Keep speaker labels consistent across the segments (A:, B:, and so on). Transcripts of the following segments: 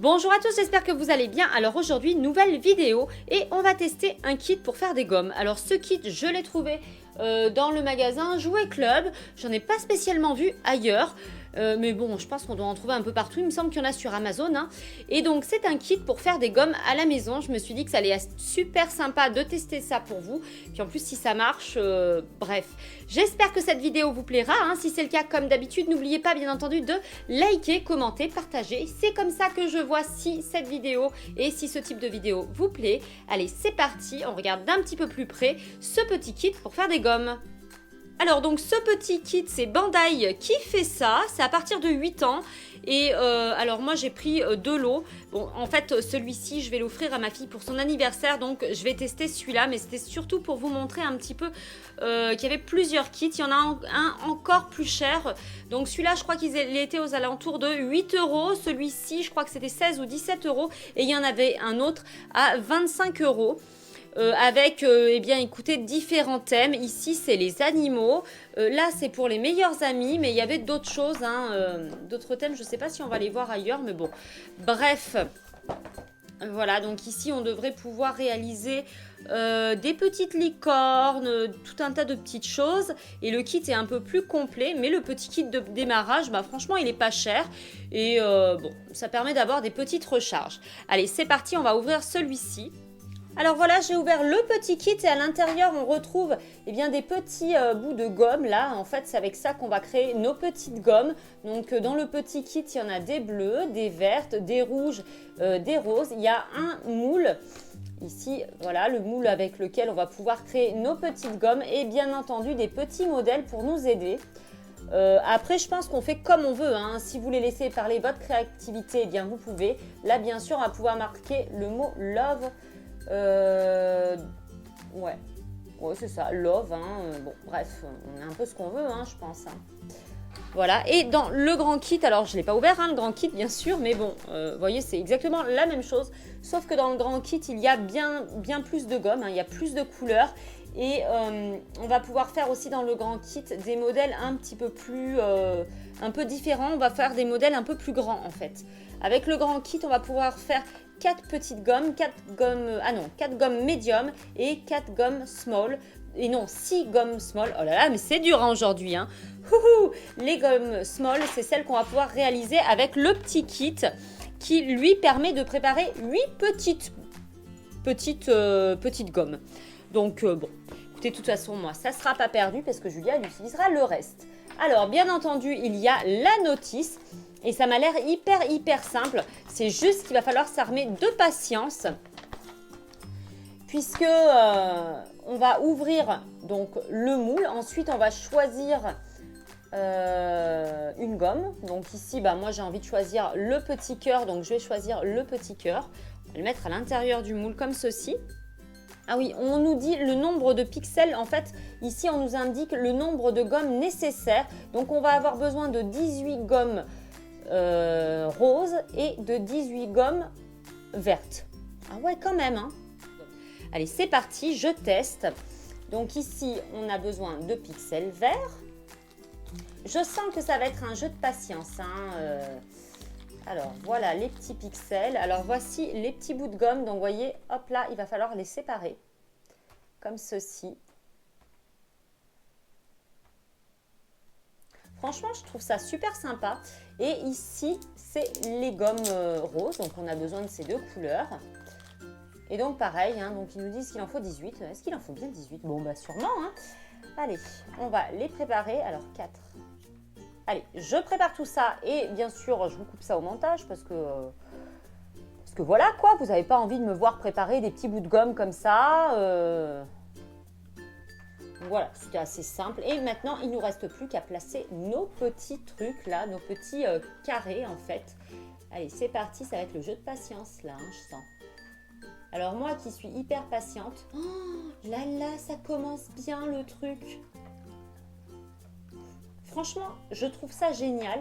A: Bonjour à tous, j'espère que vous allez bien. Alors aujourd'hui, nouvelle vidéo et on va tester un kit pour faire des gommes. Alors ce kit, je l'ai trouvé dans le magasin Jouet Club. J'en ai pas spécialement vu ailleurs. Mais bon, je pense qu'on doit en trouver un peu partout. Il me semble qu'il y en a sur Amazon. Hein. Et donc, c'est un kit pour faire des gommes à la maison. Je me suis dit que ça allait être super sympa de tester ça pour vous. Puis en plus, si ça marche, bref. J'espère que cette vidéo vous plaira. Hein. Si c'est le cas, comme d'habitude, n'oubliez pas, bien entendu, de liker, commenter, partager. C'est comme ça que je vois si cette vidéo et si ce type de vidéo vous plaît. Allez, c'est parti. On regarde d'un petit peu plus près ce petit kit pour faire des gommes. Alors donc ce petit kit, c'est Bandai qui fait ça, c'est à partir de 8 ans et alors moi j'ai pris 2 lots. Bon en fait celui-ci je vais l'offrir à ma fille pour son anniversaire, donc je vais tester celui-là, mais c'était surtout pour vous montrer un petit peu qu'il y avait plusieurs kits. Il y en a un encore plus cher, donc celui-là je crois qu'il était aux alentours de 8 €, celui-ci je crois que c'était 16 ou 17 € et il y en avait un autre à 25 €. Avec, eh bien, écoutez, différents thèmes. Ici, c'est les animaux. Là, c'est pour les meilleurs amis, mais il y avait d'autres choses, hein, d'autres thèmes. Je ne sais pas si on va les voir ailleurs, mais bon. Bref, voilà. Donc ici, on devrait pouvoir réaliser des petites licornes, tout un tas de petites choses. Et le kit est un peu plus complet, mais le petit kit de démarrage, bah, franchement, il n'est pas cher. Et bon, ça permet d'avoir des petites recharges. Allez, c'est parti, on va ouvrir celui-ci. Alors voilà, j'ai ouvert le petit kit et à l'intérieur, on retrouve eh bien, des petits bouts de gomme. Là, en fait, c'est avec ça qu'on va créer nos petites gommes. Donc, dans le petit kit, il y en a des bleus, des vertes, des rouges, des roses. Il y a un moule. Ici, voilà, le moule avec lequel on va pouvoir créer nos petites gommes et bien entendu des petits modèles pour nous aider. Après, je pense qu'on fait comme on veut. Hein. Si vous voulez laisser parler votre créativité, eh bien, vous pouvez. Là, bien sûr, on va pouvoir marquer le mot love. Ouais, c'est ça, love, hein. Bon, bref, on a un peu ce qu'on veut, hein, je pense. Hein. Voilà, et dans le grand kit, alors je ne l'ai pas ouvert, hein, le grand kit, bien sûr, mais bon, vous voyez, c'est exactement la même chose, sauf que dans le grand kit, il y a bien plus de gomme, hein, il y a plus de couleurs, et on va pouvoir faire aussi dans le grand kit des modèles un petit peu plus, un peu différents, on va faire des modèles un peu plus grands, en fait. Avec le grand kit, on va pouvoir faire 4 petites gommes, 4 gommes médium et 4 gommes small. Et non, 6 gommes small. Oh là là, mais c'est dur hein, aujourd'hui. Hein. Les gommes small, c'est celles qu'on va pouvoir réaliser avec le petit kit qui lui permet de préparer 8 petites gommes. Donc bon, écoutez, de toute façon, moi, ça ne sera pas perdu parce que Julia elle utilisera le reste. Alors, bien entendu, il y a la notice. Et ça m'a l'air hyper simple. C'est juste qu'il va falloir s'armer de patience. Puisque on va ouvrir donc le moule. Ensuite, on va choisir une gomme. Donc ici, bah, moi j'ai envie de choisir le petit cœur. Donc je vais choisir le petit cœur. On va le mettre à l'intérieur du moule comme ceci. Ah oui, on nous dit le nombre de pixels. En fait, ici, on nous indique le nombre de gommes nécessaires. Donc on va avoir besoin de 18 gommes rose et de 18 gommes vertes. Ah ouais, quand même. Hein. Allez, c'est parti, je teste. Donc ici, on a besoin de pixels verts. Je sens que ça va être un jeu de patience. Hein. Alors, voilà les petits pixels. Alors, voici les petits bouts de gomme. Donc, vous voyez, hop là, il va falloir les séparer. Comme ceci. Franchement, je trouve ça super sympa. Et ici, c'est les gommes roses. Donc, on a besoin de ces deux couleurs. Et donc, pareil, hein, donc ils nous disent qu'il en faut 18. Est-ce qu'il en faut bien 18? Bon, bah sûrement. Hein. Allez, on va les préparer. Alors, 4. Allez, je prépare tout ça. Et bien sûr, je vous coupe ça au montage parce que voilà, quoi. Vous n'avez pas envie de me voir préparer des petits bouts de gomme comme ça. Voilà, c'était assez simple. Et maintenant, il ne nous reste plus qu'à placer nos petits trucs là, nos petits carrés en fait. Allez, c'est parti, ça va être le jeu de patience là, hein, je sens. Alors moi qui suis hyper patiente, oh là là, ça commence bien le truc. Franchement, je trouve ça génial.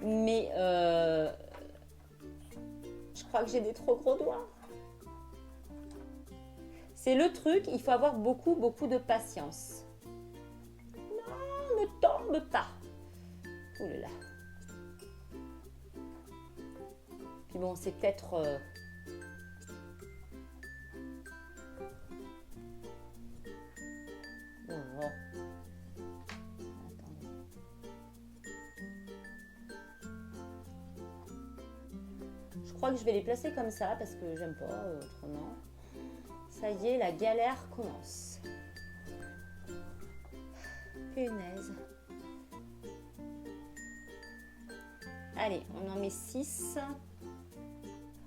A: Mais je crois que j'ai des trop gros doigts. C'est le truc, il faut avoir beaucoup de patience. Non, ne tombe pas. Ouh là là. Puis bon, c'est peut-être... Oh. Attendez. Je crois que je vais les placer comme ça parce que j'aime pas autrement. Ça y est, la galère commence. Punaise. Allez, on en met 6.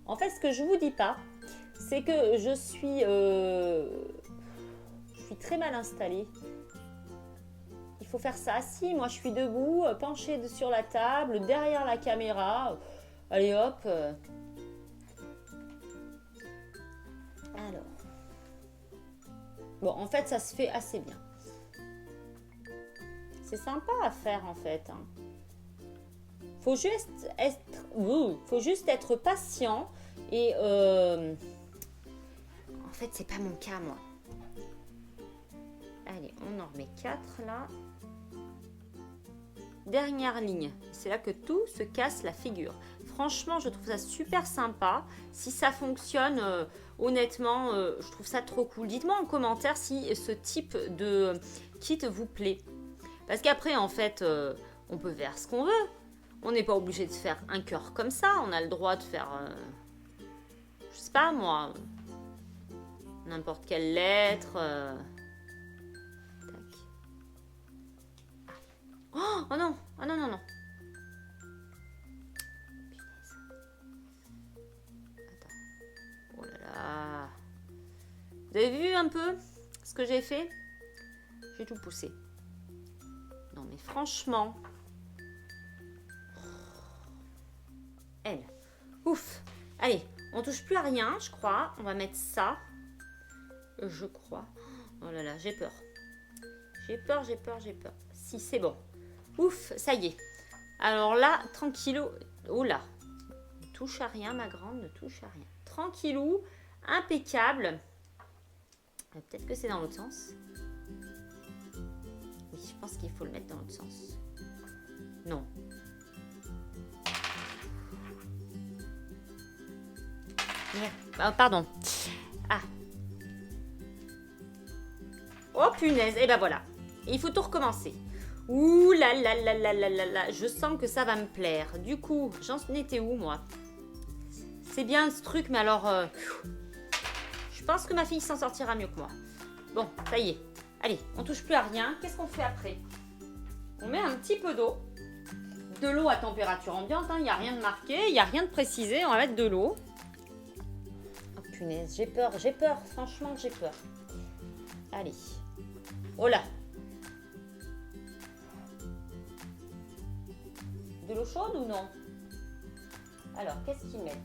A: En fait, ce que je vous dis pas, c'est que je suis très mal installée. Il faut faire ça assis. Moi, je suis debout, penchée sur la table, derrière la caméra. Allez, hop. Alors. Bon, en fait, ça se fait assez bien. C'est sympa à faire, en fait. Hein. Faut juste être patient et en fait c'est pas mon cas moi. Allez, on en remet 4 là. Dernière ligne, c'est là que tout se casse la figure. Franchement, je trouve ça super sympa. Si ça fonctionne, honnêtement, je trouve ça trop cool. Dites-moi en commentaire si ce type de kit vous plaît. Parce qu'après, en fait, on peut faire ce qu'on veut. On n'est pas obligé de faire un cœur comme ça. On a le droit de faire, je sais pas moi, n'importe quelle lettre. Tac. Oh, oh non, oh non, non, non. Punaise. Attends. Oh là là. Vous avez vu un peu ce que j'ai fait? J'ai tout poussé. Non mais franchement... Elle. Ouf. Allez, on touche plus à rien, je crois. On va mettre ça. Je crois. Oh là là, j'ai peur. J'ai peur. Si, c'est bon. Ouf, ça y est. Alors là, tranquillou. Oh là. Ne touche à rien, ma grande, ne touche à rien. Tranquillou, impeccable. Peut-être que c'est dans l'autre sens. Oui, je pense qu'il faut le mettre dans l'autre sens. Non. Ah, pardon. Ah. Oh punaise. Et ben voilà. Et il faut tout recommencer. Ouh là là là là là là là. Je sens que ça va me plaire. Du coup, j'en étais où moi? C'est bien ce truc, mais alors... je pense que ma fille s'en sortira mieux que moi. Bon, ça y est. Allez, on touche plus à rien. Qu'est-ce qu'on fait après? On met un petit peu d'eau. De l'eau à température ambiante. Il n'y a rien de marqué. Il n'y a rien de précisé. On va mettre de l'eau. Punaise, j'ai peur, franchement j'ai peur. Allez. Oh là. De l'eau chaude ou non? Alors, qu'est-ce qu'ils mettent?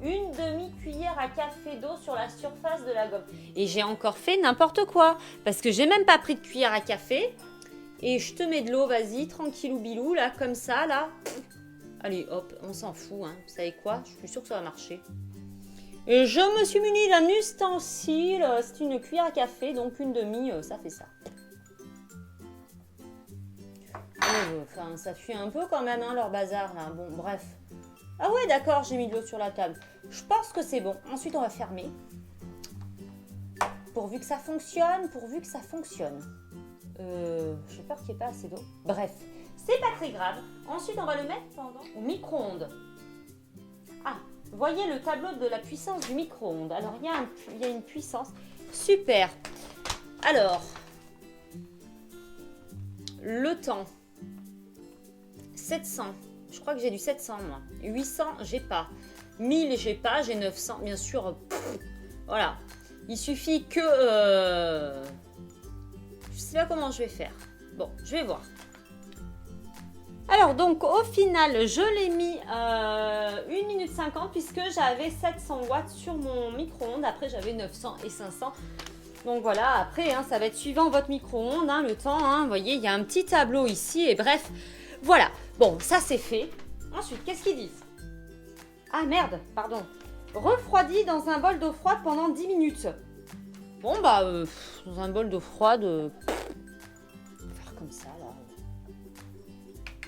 A: Une demi-cuillère à café d'eau sur la surface de la gomme. Et j'ai encore fait n'importe quoi. Parce que j'ai même pas pris de cuillère à café. Et je te mets de l'eau, vas-y, tranquillou bilou, là, comme ça, là. Allez, hop, on s'en fout, hein. Vous savez quoi? Je suis sûre que ça va marcher. Et je me suis munie d'un ustensile, c'est une cuillère à café, donc une demi, ça fait ça. Enfin, ça fuit un peu quand même, hein, leur bazar, là. Bon, bref. Ah ouais, d'accord, j'ai mis de l'eau sur la table. Je pense que c'est bon. Ensuite, on va fermer. Pourvu que ça fonctionne, j'ai peur qu'il n'y ait pas assez d'eau. Bref, c'est pas très grave. Ensuite, on va le mettre au micro-ondes. Ah, voyez le tableau de la puissance du micro-ondes. Alors, il y a une puissance. Super. Alors, le temps. 700. Je crois que j'ai du 700, moi. 800, j'ai pas. 1000, j'ai pas. J'ai 900. Bien sûr, voilà. Il suffit que... je sais pas comment je vais faire. Bon, je vais voir. Alors, donc, au final, je l'ai mis 1 minute 50 puisque j'avais 700 watts sur mon micro-ondes. Après, j'avais 900 et 500. Donc, voilà. Après, hein, ça va être suivant votre micro-ondes, hein, le temps. Hein, vous voyez, il y a un petit tableau ici. Et bref, voilà. Bon, ça, c'est fait. Ensuite, qu'est-ce qu'ils disent? Ah, merde, pardon. Refroidi dans un bol d'eau froide pendant 10 minutes. Bon, bah, dans un bol d'eau froide, faire comme ça, là.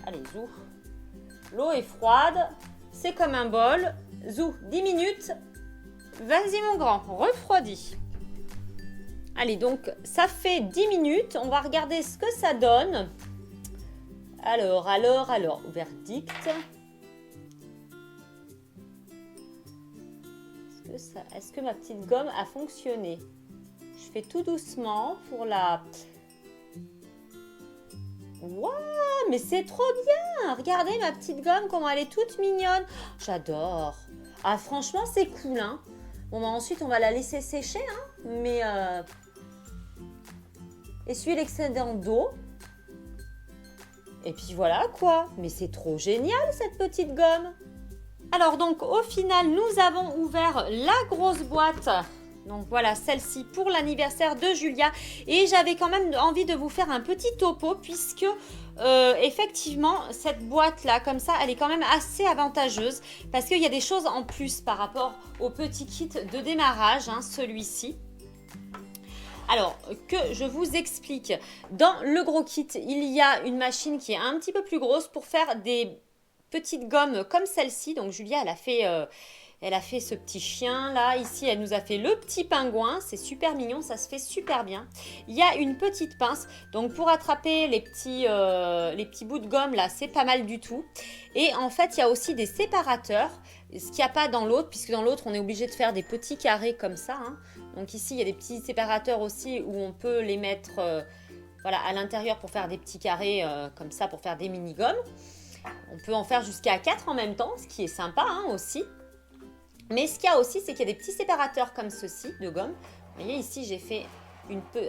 A: Allez, zou. L'eau est froide, c'est comme un bol. Zou, 10 minutes. Vas-y mon grand, refroidis. Allez, donc ça fait 10 minutes. On va regarder ce que ça donne. Alors, verdict. Est-ce que ma petite gomme a fonctionné? Je fais tout doucement pour la... Waouh, mais c'est trop bien! Regardez ma petite gomme, comment elle est toute mignonne. J'adore. Ah, franchement, c'est cool, hein. Bon, bah, ensuite, on va la laisser sécher, hein. Mais, essuyer l'excédent d'eau. Et puis voilà, quoi. Mais c'est trop génial, cette petite gomme. Alors, donc, au final, nous avons ouvert la grosse boîte. Donc voilà, celle-ci pour l'anniversaire de Julia. Et j'avais quand même envie de vous faire un petit topo puisque effectivement, cette boîte-là, comme ça, elle est quand même assez avantageuse parce qu'il y a des choses en plus par rapport au petit kit de démarrage, hein, celui-ci. Alors, que je vous explique. Dans le gros kit, il y a une machine qui est un petit peu plus grosse pour faire des petites gommes comme celle-ci. Donc Julia, elle a fait ce petit chien là. Ici, elle nous a fait le petit pingouin. C'est super mignon, ça se fait super bien. Il y a une petite pince. Donc, pour attraper les petits bouts de gomme là, c'est pas mal du tout. Et en fait, il y a aussi des séparateurs. Ce qu'il n'y a pas dans l'autre, puisque dans l'autre, on est obligé de faire des petits carrés comme ça. Hein. Donc ici, il y a des petits séparateurs aussi où on peut les mettre voilà, à l'intérieur pour faire des petits carrés comme ça, pour faire des mini-gommes. On peut en faire jusqu'à 4 en même temps, ce qui est sympa hein, aussi. Mais ce qu'il y a aussi, c'est qu'il y a des petits séparateurs comme ceci de gomme. Vous voyez, ici, j'ai fait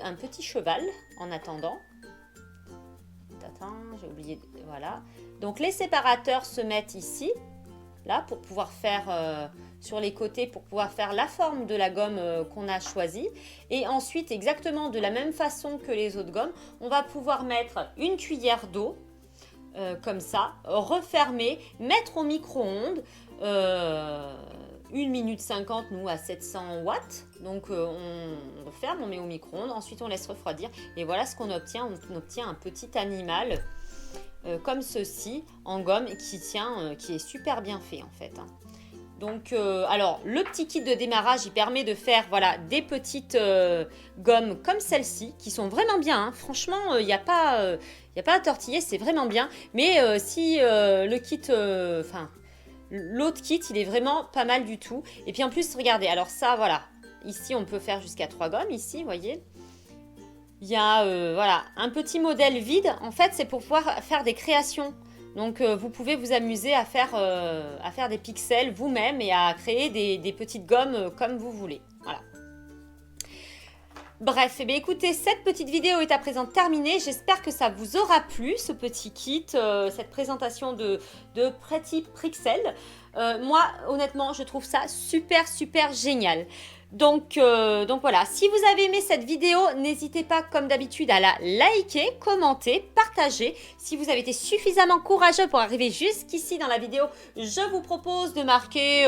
A: un petit cheval en attendant. Attends, j'ai oublié. Voilà. Donc, les séparateurs se mettent ici, là, pour pouvoir faire sur les côtés, pour pouvoir faire la forme de la gomme qu'on a choisie. Et ensuite, exactement de la même façon que les autres gommes, on va pouvoir mettre une cuillère d'eau. Comme ça, refermer, mettre au micro-ondes 1 minute 50, nous à 700 watts. Donc on ferme, on met au micro-ondes, ensuite on laisse refroidir. Et voilà ce qu'on obtient. On obtient un petit animal comme ceci en gomme qui tient, qui est super bien fait en fait. Hein. Donc, alors, le petit kit de démarrage, il permet de faire voilà, des petites gommes comme celle-ci, qui sont vraiment bien. Hein. Franchement, il n'y a pas à tortiller, c'est vraiment bien. Mais si le kit, l'autre kit, il est vraiment pas mal du tout. Et puis en plus, regardez, alors ça, voilà. Ici, on peut faire jusqu'à 3 gommes, ici, vous voyez. Il y a voilà, un petit modèle vide. En fait, c'est pour pouvoir faire des créations. Donc, vous pouvez vous amuser à faire des pixels vous-même et à créer des petites gommes comme vous voulez. Voilà. Bref, eh bien, écoutez, cette petite vidéo est à présent terminée. J'espère que ça vous aura plu, ce petit kit, cette présentation de Pretty Pixel. Moi, honnêtement, je trouve ça super, super génial. Donc voilà, si vous avez aimé cette vidéo, n'hésitez pas comme d'habitude à la liker, commenter, partager. Si vous avez été suffisamment courageux pour arriver jusqu'ici dans la vidéo, je vous propose de marquer,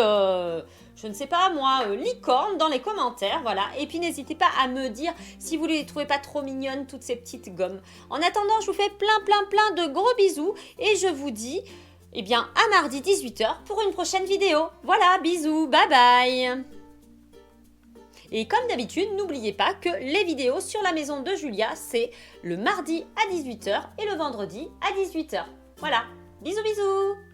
A: je ne sais pas moi, licorne dans les commentaires, voilà. Et puis n'hésitez pas à me dire si vous ne les trouvez pas trop mignonnes, toutes ces petites gommes. En attendant, je vous fais plein de gros bisous et je vous dis, eh bien, à mardi 18 h pour une prochaine vidéo. Voilà, bisous, bye bye. Et comme d'habitude, n'oubliez pas que les vidéos sur la maison de Julia, c'est le mardi à 18 h et le vendredi à 18 h. Voilà, bisous bisous.